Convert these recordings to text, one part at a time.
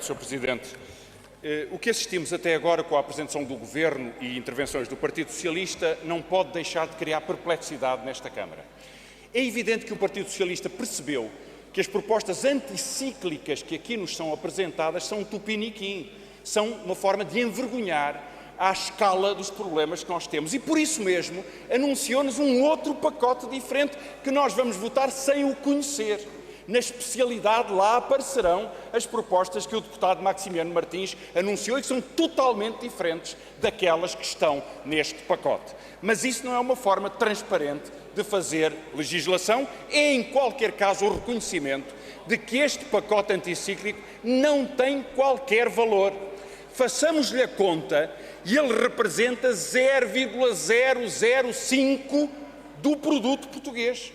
Sr. Presidente. O que assistimos até agora com a apresentação do Governo e intervenções do Partido Socialista não pode deixar de criar perplexidade nesta Câmara. É evidente que o Partido Socialista percebeu que as propostas anticíclicas que aqui nos são apresentadas são um tupiniquim, são uma forma de envergonhar à escala dos problemas que nós temos. E por isso mesmo anunciou-nos um outro pacote diferente que nós vamos votar sem o conhecer. Na especialidade lá aparecerão as propostas que o deputado Maximiano Martins anunciou e que são totalmente diferentes daquelas que estão neste pacote. Mas isso não é uma forma transparente de fazer legislação, é em qualquer caso o reconhecimento de que este pacote anticíclico não tem qualquer valor. Façamos-lhe a conta e ele representa 0,005 do produto português.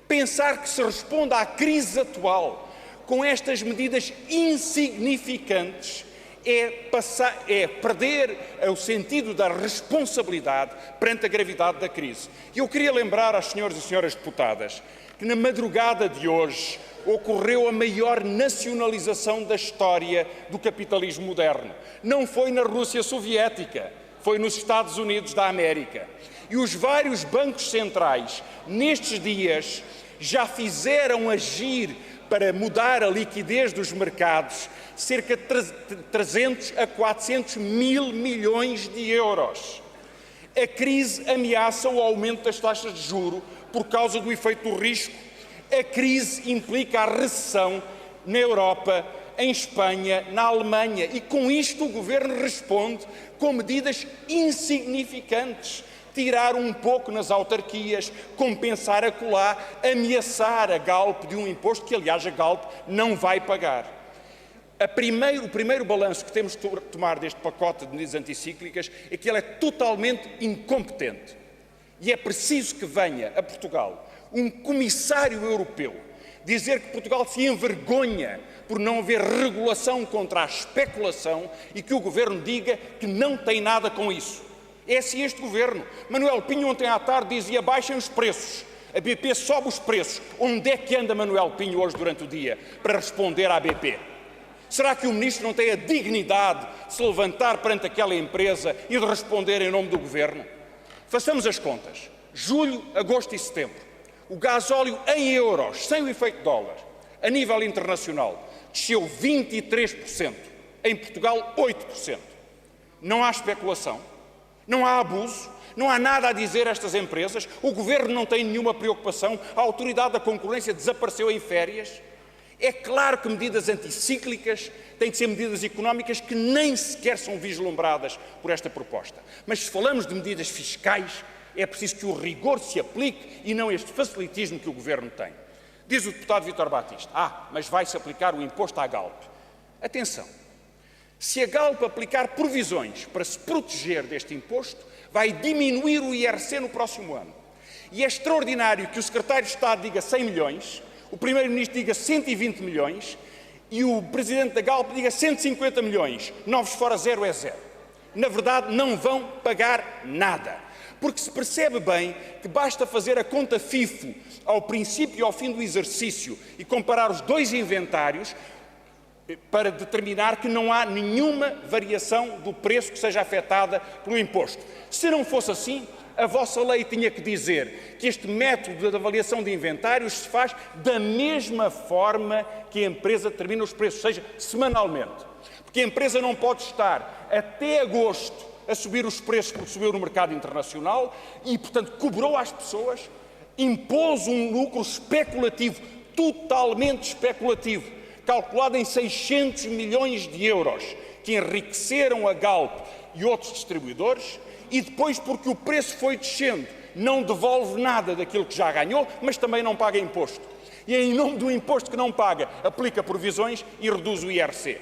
Pensar que se responda à crise atual com estas medidas insignificantes é perder o sentido da responsabilidade perante a gravidade da crise. E eu queria lembrar às senhoras e senhoras deputadas que na madrugada de hoje ocorreu a maior nacionalização da história do capitalismo moderno. Não foi na Rússia soviética, foi nos Estados Unidos da América. E os vários bancos centrais, nestes dias, já fizeram agir para mudar a liquidez dos mercados cerca de 300 a 400 mil milhões de euros. A crise ameaça o aumento das taxas de juros por causa do efeito do risco. A crise implica a recessão na Europa, em Espanha, na Alemanha, e com isto o Governo responde com medidas insignificantes. Tirar um pouco nas autarquias, compensar acolá, ameaçar a Galp de um imposto que, aliás, a Galp não vai pagar. O primeiro balanço que temos de tomar deste pacote de medidas anticíclicas é que ele é totalmente incompetente. E é preciso que venha a Portugal um comissário europeu dizer que Portugal se envergonha por não haver regulação contra a especulação e que o Governo diga que não tem nada com isso. É assim este Governo. Manuel Pinho ontem à tarde dizia baixem os preços. A BP sobe os preços. Onde é que anda Manuel Pinho hoje durante o dia para responder à BP? Será que o Ministro não tem a dignidade de se levantar perante aquela empresa e de responder em nome do Governo? Façamos as contas. Julho, agosto e setembro. O gasóleo em euros, sem o efeito dólar, a nível internacional, desceu 23%. Em Portugal, 8%. Não há especulação. Não há abuso, não há nada a dizer a estas empresas, o Governo não tem nenhuma preocupação, a Autoridade da Concorrência desapareceu em férias. É claro que medidas anticíclicas têm que ser medidas económicas que nem sequer são vislumbradas por esta proposta. Mas se falamos de medidas fiscais, é preciso que o rigor se aplique e não este facilitismo que o Governo tem. Diz o deputado Vítor Batista, mas vai-se aplicar o imposto à Galp. Atenção. Se a Galp aplicar provisões para se proteger deste imposto, vai diminuir o IRC no próximo ano. E é extraordinário que o Secretário de Estado diga 100 milhões, o Primeiro-Ministro diga 120 milhões e o Presidente da Galp diga 150 milhões. Novos fora zero é zero. Na verdade, não vão pagar nada. Porque se percebe bem que basta fazer a conta FIFO ao princípio e ao fim do exercício e comparar os dois inventários para determinar que não há nenhuma variação do preço que seja afetada pelo imposto. Se não fosse assim, a vossa lei tinha que dizer que este método de avaliação de inventários se faz da mesma forma que a empresa determina os preços, ou seja, semanalmente. Porque a empresa não pode estar até agosto a subir os preços porque subiu no mercado internacional e, portanto, cobrou às pessoas, impôs um lucro especulativo, totalmente especulativo, calculado em 600 milhões de euros, que enriqueceram a Galp e outros distribuidores, e depois, porque o preço foi descendo, não devolve nada daquilo que já ganhou, mas também não paga imposto. E em nome do imposto que não paga, aplica provisões e reduz o IRC.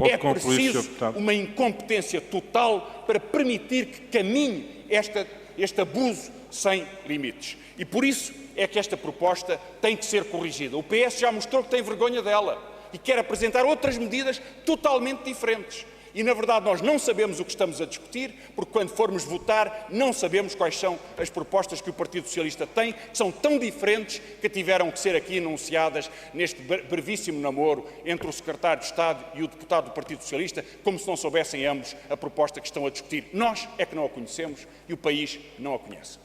É preciso uma incompetência total para permitir que caminhe este abuso sem limites. E por isso é que esta proposta tem que ser corrigida. O PS já mostrou que tem vergonha dela e quer apresentar outras medidas totalmente diferentes. E, na verdade, nós não sabemos o que estamos a discutir, porque quando formos votar, não sabemos quais são as propostas que o Partido Socialista tem, que são tão diferentes que tiveram que ser aqui anunciadas neste brevíssimo namoro entre o Secretário de Estado e o deputado do Partido Socialista, como se não soubessem ambos a proposta que estão a discutir. Nós é que não a conhecemos e o país não a conhece.